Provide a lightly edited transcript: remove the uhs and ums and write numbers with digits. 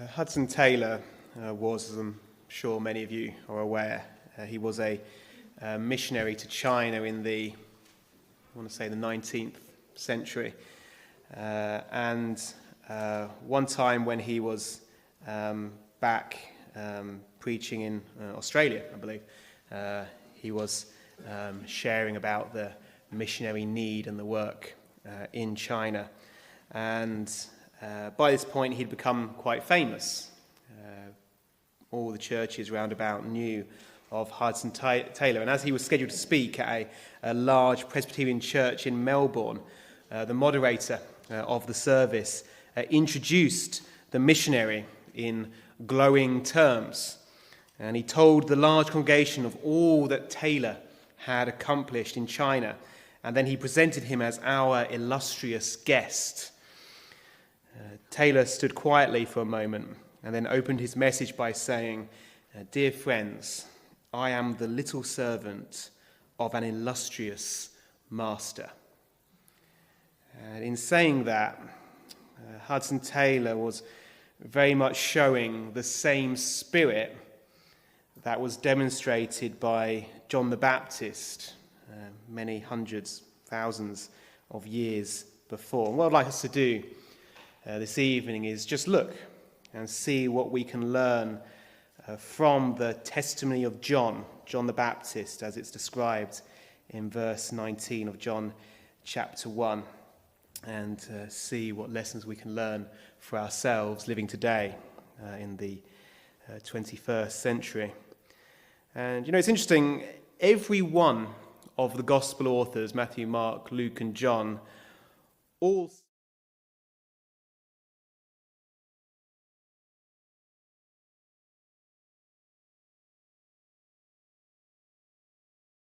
Hudson Taylor was, as I'm sure many of you are aware, he was a missionary to China in the 19th century. And one time when he was back preaching in Australia, I believe, he was sharing about the missionary need and the work in China. And by this point, he'd become quite famous. All the churches round about knew of Hudson Taylor. And as he was scheduled to speak at a large Presbyterian church in Melbourne, the moderator of the service introduced the missionary in glowing terms. And he told the large congregation of all that Taylor had accomplished in China. And then he presented him as our illustrious guest. Taylor stood quietly for a moment and then opened his message by saying, "Dear friends, I am the little servant of an illustrious master." And in saying that, Hudson Taylor was very much showing the same spirit that was demonstrated by John the Baptist many hundreds, thousands of years before. And what I'd like us to do this evening is just look and see what we can learn from the testimony of John the Baptist, as it's described in verse 19 of John chapter 1, and see what lessons we can learn for ourselves living today in the 21st century. And it's interesting, every one of the gospel authors, Matthew, Mark, Luke and John, all